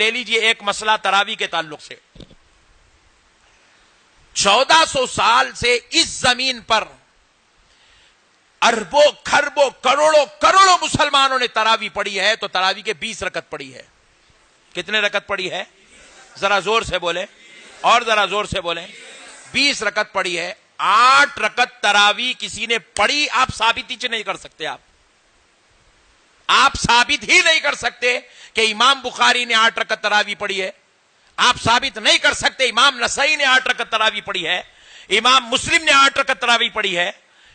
لے لیجئے ایک مسئلہ تراویح کے تعلق سے. 1400 سال سے اس زمین پر اربوں کھربوں کروڑوں مسلمانوں نے تراویح پڑھی ہے, تو تراویح کے 20 رکعت پڑھی ہے. کتنے رکعت پڑھی ہے؟ ذرا زور سے بولیں, اور ذرا زور سے بولیں. 20 رکعت پڑھی ہے. 8 رکعت تراویح کسی نے پڑھی, آپ ثابت ہی نہیں کر سکتے. آپ ثابت ہی نہیں کر سکتے کہ امام بخاری نے 8 رکعت تراویح پڑھی ہے. آپ ثابت نہیں کر سکتے امام نسائی نے 8 رکعت تراویح پڑھی ہے, امام مسلم نے 8 رکعت تراویح پڑھی ہے,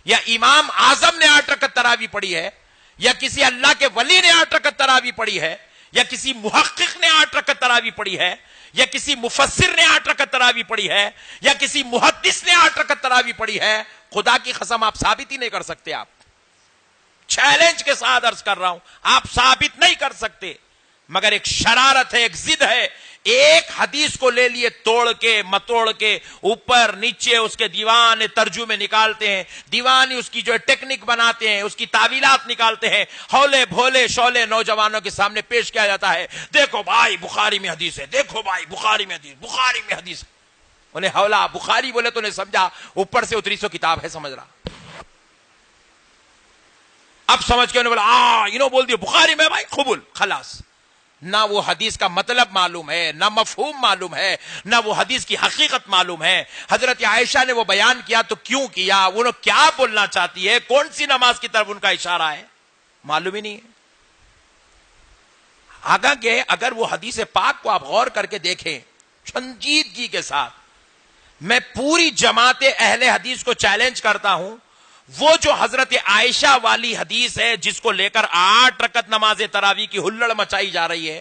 یا امام اعظم نے 8 رکعت تراویح پڑھی ہے, یا کسی اللہ کے ولی نے 8 رکعت تراویح پڑھی ہے, یا کسی محقق نے 8 رکعت تراویح پڑھی ہے, یا کسی مفسر نے 8 رکعت تراویح پڑھی ہے, یا کسی محدث نے 8 رکعت تراویح پڑھی ہے. خدا کی قسم آپ ثابت ہی نہیں کر سکتے. آپ چیلنج کے ساتھ عرض کر رہا ہوں, آپ ثابت نہیں کر سکتے. مگر ایک شرارت ہے, ایک ضد ہے. ایک حدیث کو لے لیے توڑ کے متوڑ کے اوپر نیچے اس کے دیوان ترجمے نکالتے ہیں, دیوانی اس کی جو ٹیکنک بناتے ہیں, اس کی تعویلات نکالتے ہیں, ہولے بھولے شولے نوجوانوں کے سامنے پیش کیا جاتا ہے. دیکھو بھائی بخاری میں حدیث ہے, دیکھو بھائی بخاری میں حدیث, بخاری میں حدیث ہے. انہیں حولا بخاری بولے تو انہیں سمجھا اوپر سے اتری سو کتاب ہے, سمجھ رہا. اب سمجھ کے انہوں نے بولا بول دیا بخاری میں بھائی قبول, خلاص. نہ وہ حدیث کا مطلب معلوم ہے, نہ مفہوم معلوم ہے, نہ وہ حدیث کی حقیقت معلوم ہے. حضرت عائشہ نے وہ بیان کیا تو کیوں کیا, وہ کیا بولنا چاہتی ہے, کون سی نماز کی طرف ان کا اشارہ ہے, معلوم ہی نہیں ہے. آگے اگر وہ حدیث پاک کو آپ غور کر کے دیکھیں سنجیدگی کے ساتھ, میں پوری جماعت اہل حدیث کو چیلنج کرتا ہوں, وہ جو حضرت عائشہ والی حدیث ہے جس کو لے کر 8 رکعت نماز تراویح کی ہلڑ مچائی جا رہی ہے,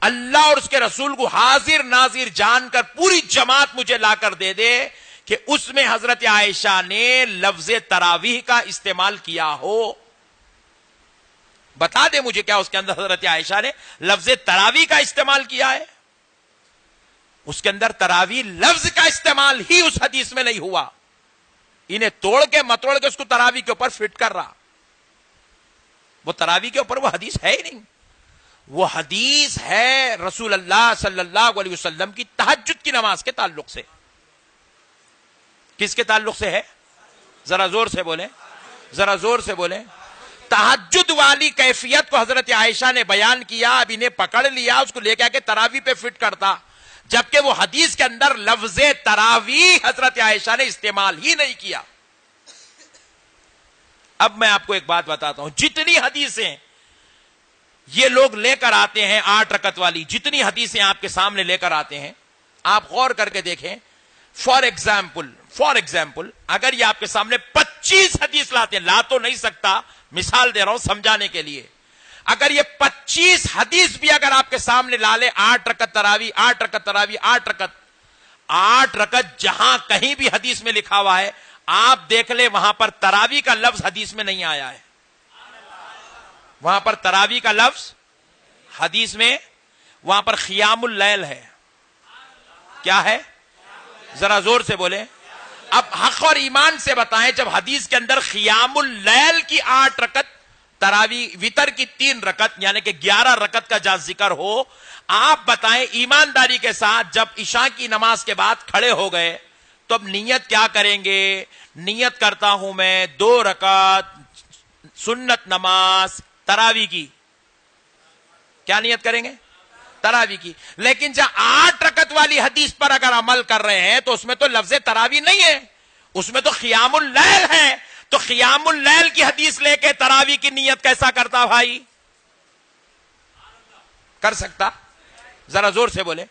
اللہ اور اس کے رسول کو حاضر ناظر جان کر پوری جماعت مجھے لا کر دے دے کہ اس میں حضرت عائشہ نے لفظ تراویح کا استعمال کیا ہو. بتا دے مجھے کیا اس کے اندر حضرت عائشہ نے لفظ تراویح کا استعمال کیا ہے. اس کے اندر تراویح لفظ کا استعمال ہی اس حدیث میں نہیں ہوا. انہیں توڑ کے متوڑ کے اس کو تراویح کے اوپر فٹ کر رہا. وہ تراویح کے اوپر وہ حدیث ہے ہی نہیں. وہ حدیث ہے رسول اللہ صلی اللہ علیہ وسلم کی تہجد کی نماز کے تعلق سے. کس کے تعلق سے ہے؟ ذرا زور سے بولیں, ذرا زور سے بولیں. تہجد والی کیفیت کو حضرت عائشہ نے بیان کیا, اب انہیں پکڑ لیا, اس کو لے کے آ کے تراویح پہ فٹ کرتا, جبکہ وہ حدیث کے اندر لفظ تراویح حضرت عائشہ نے استعمال ہی نہیں کیا. اب میں آپ کو ایک بات بتاتا ہوں, جتنی حدیثیں یہ لوگ لے کر آتے ہیں 8 رکعت والی, جتنی حدیثیں آپ کے سامنے لے کر آتے ہیں, آپ غور کر کے دیکھیں. فار ایگزامپل اگر یہ آپ کے سامنے 25 حدیث لاتے ہیں, لا تو نہیں سکتا, مثال دے رہا ہوں سمجھانے کے لیے, اگر یہ 25 حدیث بھی اگر آپ کے سامنے لا لے, 8 رکعت تراویح 8 رکعت تراویح 8 رکعت جہاں کہیں بھی حدیث میں لکھا ہوا ہے آپ دیکھ لیں, وہاں پر تراویح کا لفظ حدیث میں نہیں آیا ہے. وہاں پر تراویح کا لفظ حدیث میں, وہاں پر قیام اللیل ہے. کیا ہے؟ ذرا زور سے بولیں. اب حق اور ایمان سے بتائیں, جب حدیث کے اندر قیام اللیل کی 8 رکعت تراویح, وتر کی 3 رکعت یعنی کہ 11 رکعت کا جہاں ذکر ہو, آپ بتائیں ایمانداری کے ساتھ جب عشاء کی نماز کے بعد کھڑے ہو گئے تو اب نیت کیا کریں گے؟ نیت کرتا ہوں میں 2 رکعت سنت نماز تراویح کی. کیا نیت کریں گے؟ تراویح کی. لیکن جہاں 8 رکعت والی حدیث پر اگر عمل کر رہے ہیں تو اس میں تو لفظ تراویح نہیں ہے, اس میں تو قیام اللیل ہے. تو قیام اللیل کی حدیث لے کے تراویح کی نیت کیسا کرتا بھائی؟ کر سکتا؟ ذرا زور سے بولے.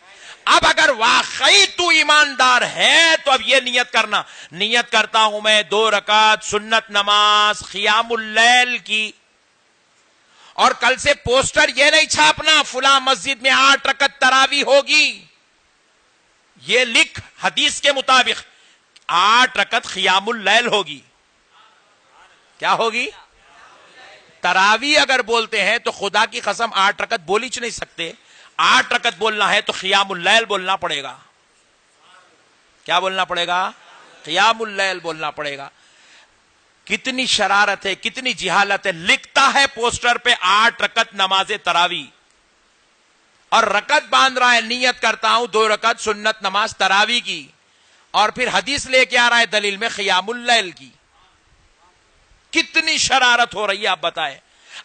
اب اگر واقعی تو ایماندار ہے تو اب یہ نیت کرنا, نیت کرتا ہوں میں 2 رکعت سنت نماز قیام اللیل کی, اور کل سے پوسٹر یہ نہیں چھاپنا فلاں مسجد میں 8 رکعت تراویح ہوگی. یہ لکھ حدیث کے مطابق 8 رکعت قیام اللیل ہوگی. کیا ہوگی؟ تراویح اگر بولتے ہیں تو خدا کی قسم 8 رکعت بول ہی نہیں سکتے. 8 رکعت بولنا ہے تو قیام اللیل بولنا پڑے گا. کیا بولنا پڑے گا؟ قیام اللیل بولنا پڑے گا. کتنی شرارت ہے, کتنی جہالت ہے. لکھتا ہے پوسٹر پہ 8 رکعت نماز تراویح, اور رکعت باندھ رہا ہے, نیت کرتا ہوں 2 رکعت سنت نماز تراوی کی, اور پھر حدیث لے کے آ رہا ہے دلیل میں قیام اللیل کی. کتنی شرارت ہو رہی ہے آپ بتائیں.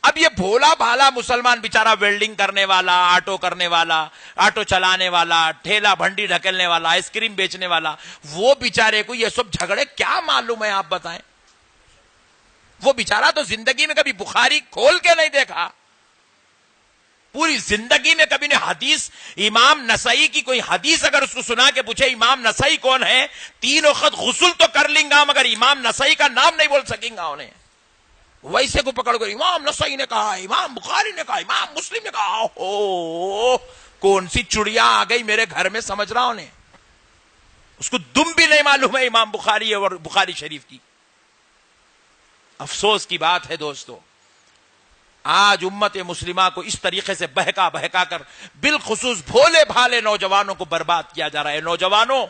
اب یہ بھولا بھالا مسلمان بیچارہ ویلڈنگ کرنے والا, آٹو کرنے والا, آٹو چلانے والا, ٹھیلا بھنڈی ڈھکلنے والا, آئس کریم بیچنے والا, وہ بیچارے کو یہ سب جھگڑے کیا معلوم ہے آپ بتائیں. وہ بیچارہ تو زندگی میں کبھی بخاری کھول کے نہیں دیکھا, پوری زندگی میں کبھی نے حدیث امام نسائی کی کوئی حدیث اگر اس کو سنا کے پوچھے امام نسائی کون ہے, 3 وقت غسل تو کر لیں گا مگر امام نسائی کا نام نہیں بول سکیں گا انہیں. ویسے کو پکڑ کر امام نسائی نے کہا, امام بخاری نے کہا, امام مسلم نے کہا, او کون سی چڑیا آ گئی میرے گھر میں سمجھ رہا ہوں. اس کو دم بھی نہیں معلوم ہے امام بخاری اور بخاری شریف کی. افسوس کی بات ہے دوستو, آج امت مسلمہ کو اس طریقے سے بہکا بہکا کر بالخصوص بھولے بھالے نوجوانوں کو برباد کیا جا رہا ہے. نوجوانوں,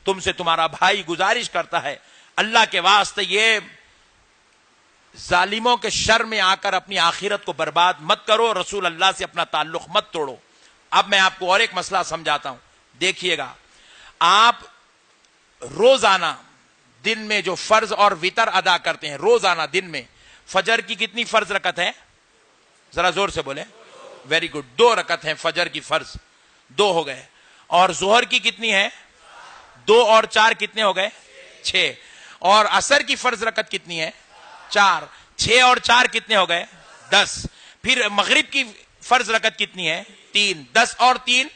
تم سے تمہارا بھائی گزارش کرتا ہے, اللہ کے واسطے یہ ظالموں کے شر میں آ کر اپنی آخرت کو برباد مت کرو, رسول اللہ سے اپنا تعلق مت توڑو. اب میں آپ کو اور ایک مسئلہ سمجھاتا ہوں, دیکھیے گا. آپ روزانہ دن میں جو فرض اور وتر ادا کرتے ہیں, روزانہ دن میں فجر کی کتنی فرض رکعت ہے؟ ذرا زور سے بولیں. ویری گڈ, 2 رکعت ہیں فجر کی فرض, 2 ہو گئے. اور ظہر کی کتنی ہے؟ 2 اور 4 کتنے ہو گئے؟ 6. اور عصر کی فرض رکعت کتنی ہے؟ 4. 6 اور 4 کتنے ہو گئے؟ 10. پھر مغرب کی فرض رکعت کتنی ہے؟ 3. 10 اور 3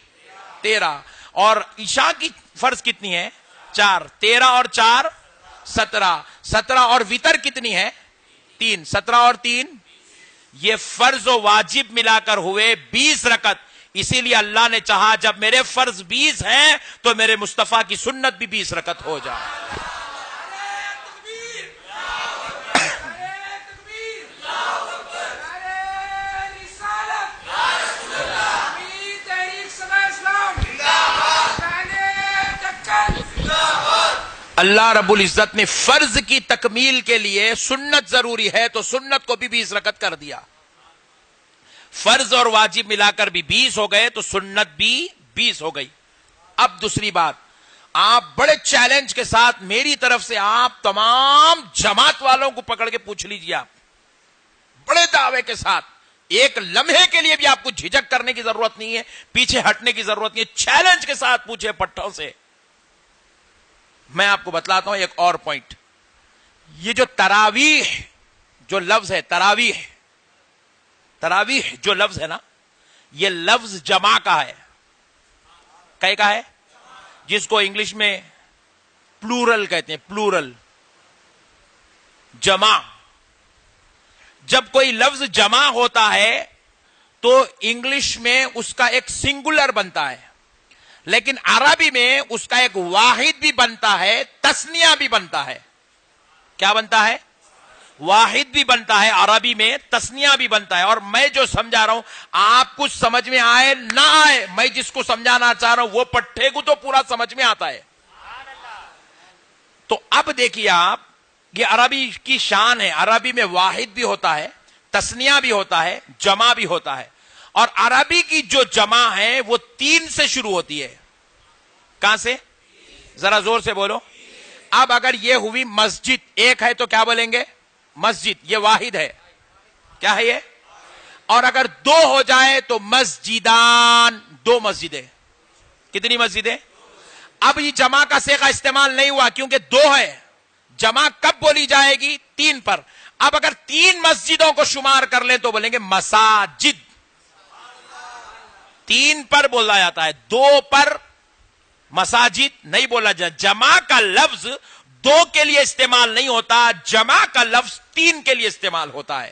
13. اور عشاء کی فرض کتنی ہے؟ 4. 13 اور 4 17. 17 اور وتر کتنی ہے؟ 3. 17 اور 3 یہ فرض و واجب ملا کر ہوئے 20 رکعت. اسی لیے اللہ نے چاہا جب میرے فرض 20 ہیں تو میرے مصطفیٰ کی سنت بھی 20 رکعت ہو جائے. اللہ رب العزت نے فرض کی تکمیل کے لیے سنت ضروری ہے تو سنت کو بھی 20 رکعت کر دیا. فرض اور واجب ملا کر بھی 20 ہو گئے تو سنت بھی 20 ہو گئی. اب دوسری بات, آپ بڑے چیلنج کے ساتھ میری طرف سے آپ تمام جماعت والوں کو پکڑ کے پوچھ لیجیے, آپ بڑے دعوے کے ساتھ, ایک لمحے کے لیے بھی آپ کو جھجک کرنے کی ضرورت نہیں ہے, پیچھے ہٹنے کی ضرورت نہیں ہے, چیلنج کے ساتھ پوچھے پٹھوں سے. میں آپ کو بتلاتا ہوں ایک اور پوائنٹ. یہ جو تراویح جو لفظ ہے, تراویح جو لفظ ہے نا, یہ لفظ جمع کا ہے. کئے کا ہے؟ جس کو انگلش میں پلورل کہتے ہیں, پلورل, جمع. جب کوئی لفظ جمع ہوتا ہے تو انگلش میں اس کا ایک سنگولر بنتا ہے, لیکن عربی میں اس کا ایک واحد بھی بنتا ہے, تسنیہ بھی بنتا ہے. کیا بنتا ہے؟ واحد بھی بنتا ہے عربی میں, تسنیہ بھی بنتا ہے. اور میں جو سمجھا رہا ہوں آپ کچھ سمجھ میں آئے نہ آئے, میں جس کو سمجھانا چاہ رہا ہوں وہ پٹھے کو تو پورا سمجھ میں آتا ہے. تو اب دیکھیے آپ, یہ عربی کی شان ہے, عربی میں واحد بھی ہوتا ہے, تسنیہ بھی ہوتا ہے, جمع بھی ہوتا ہے. اور عربی کی جو جمع ہے وہ 3 سے شروع ہوتی ہے. کہاں سے؟ ذرا زور سے بولو. اب اگر یہ ہوئی مسجد, ایک ہے تو کیا بولیں گے؟ مسجد. یہ واحد ہے, کیا ہے یہ؟ اور اگر 2 ہو جائے تو مسجدان, 2 مسجدیں. کتنی مسجدیں؟ اب یہ جمع کا صیغہ استعمال نہیں ہوا کیونکہ 2 ہے. جمع کب بولی جائے گی؟ 3 پر. اب اگر 3 مسجدوں کو شمار کر لیں تو بولیں گے مساجد. 3 پر بولا جاتا ہے, 2 پر مساجد نہیں بولا جاتا. جمع کا لفظ 2 کے لیے استعمال نہیں ہوتا, جمع کا لفظ 3 کے لیے استعمال ہوتا ہے.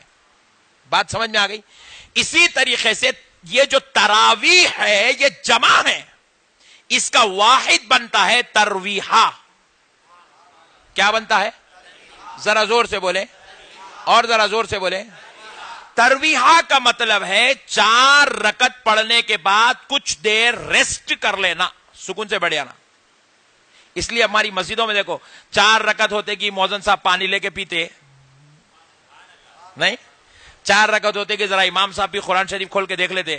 بات سمجھ میں آ گئی؟ اسی طریقے سے یہ جو تراویح ہے یہ جمع ہے, اس کا واحد بنتا ہے ترویحہ. کیا بنتا ہے؟ ذرا زور سے بولیں, اور ذرا زور سے بولیں. ترویحہ کا مطلب ہے 4 رکعت پڑھنے کے بعد کچھ دیر ریسٹ کر لینا, سکون سے بیٹھ جانا. اس لیے ہماری مسجدوں میں دیکھو 4 رکعت ہوتے کہ مؤذن صاحب پانی لے کے پیتے نہیں, 4 رکعت ہوتے کہ ذرا امام صاحب بھی قرآن شریف کھول کے دیکھ لیتے,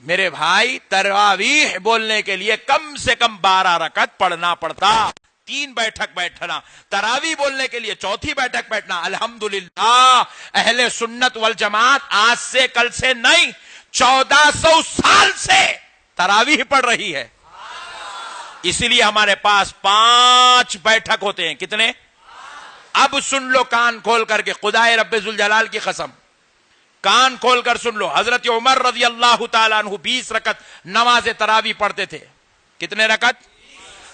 میرے بھائی تراویح بولنے کے لیے کم سے کم 12 رکعت پڑھنا پڑتا، 3 بیٹھک بیٹھنا، تراویح بولنے کے لیے 4تھی بیٹھک بیٹھنا۔ الحمدللہ اہل سنت والجماعت آج سے کل سے نہیں، 1400 سال سے تراویح پڑھ رہی ہے۔ اسی لیے ہمارے پاس 5 بیٹھک ہوتے ہیں۔ کتنے؟ اب سن لو کان کھول کر کے، خدائے رب ذوالجلال کی قسم، کان کھول کر سن لو۔ حضرت عمر رضی اللہ تعالیٰ عنہ 20 رکعت نماز تراویح پڑھتے تھے۔ کتنے رکعت؟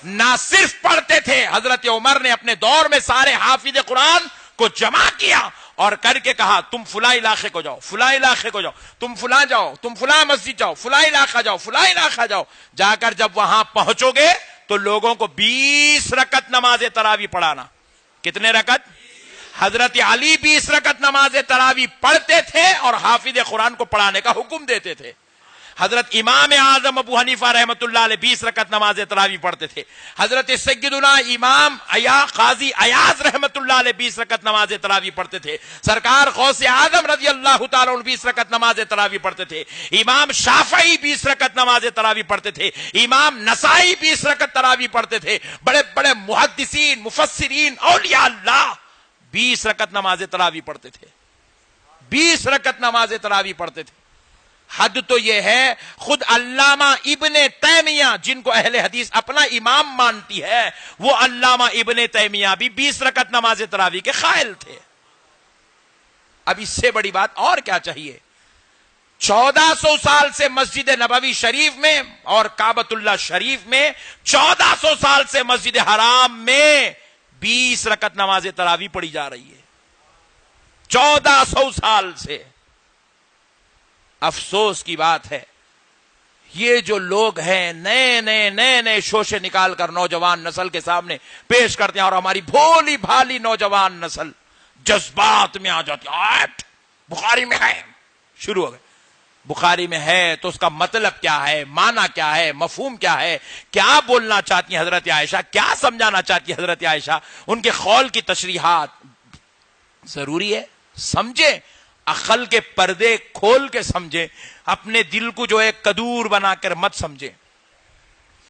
نہ صرف پڑھتے تھے، حضرت عمر نے اپنے دور میں سارے حافظ قرآن کو جمع کیا اور کر کے کہا تم فلاں علاقے کو جاؤ، فلاں علاقے کو جاؤ، تم فلاں جاؤ، تم فلاں مسجد جاؤ، فلاں علاقہ جاؤ، فلاں علاقہ جاؤ۔ جا کر جب وہاں پہنچو گے تو لوگوں کو 20 رکعت نماز تراویح پڑھانا۔ کتنے رکعت؟ حضرت علی 20 رکعت نماز تراویح پڑھتے تھے اور حافظ قرآن کو پڑھانے کا حکم دیتے تھے۔ حضرت امام اعظم ابو حنیفہ رحمۃ اللہ علیہ 20 رکعت نماز تراویح پڑھتے تھے۔ حضرت سیدنا امام قاضی ایاز رحمۃ اللہ علیہ 20 رکعت نماز تراویح پڑھتے تھے۔ سرکار غوث اعظم رضی اللہ تعالیٰ عنہ 20 رکعت نماز تراویح پڑھتے تھے۔ امام شافعی 20 رکعت نماز تراویح پڑھتے تھے۔ امام نسائی 20 رکعت تراویح پڑھتے تھے۔ بڑے بڑے محدثین، مفسرین، اولیاء اللہ 20 رکعت نماز تراویح پڑھتے تھے۔ 20 رکعت نماز تراویح پڑھتے تھے۔ حد تو یہ ہے خود علامہ ابن تیمیہ جن کو اہل حدیث اپنا امام مانتی ہے، وہ علامہ ابن تیمیہ بھی 20 رکعت نماز تراویح کے قائل تھے۔ اب اس سے بڑی بات اور کیا چاہیے؟ 1400 سال سے مسجد نبوی شریف میں اور کعبۃ اللہ شریف میں، 1400 سال سے مسجد حرام میں 20 رکعت نماز تراویح پڑھی جا رہی ہے۔ 1400 سال سے۔ افسوس کی بات ہے یہ جو لوگ ہیں نئے شوشے نکال کر نوجوان نسل کے سامنے پیش کرتے ہیں، اور ہماری بھولی بھالی نوجوان نسل جذبات میں آ جاتی ہے۔ بخاری میں ہے، شروع ہو گئے۔ بخاری میں ہے تو اس کا مطلب کیا ہے، معنی کیا ہے، مفہوم کیا ہے، کیا بولنا چاہتی ہیں حضرت عائشہ، کیا سمجھانا چاہتی ہے حضرت عائشہ، ان کے قول کی تشریحات ضروری ہے۔ سمجھیں، عقل کے پردے کھول کے سمجھیں، اپنے دل کو جو ہے کدور بنا کر مت سمجھیں۔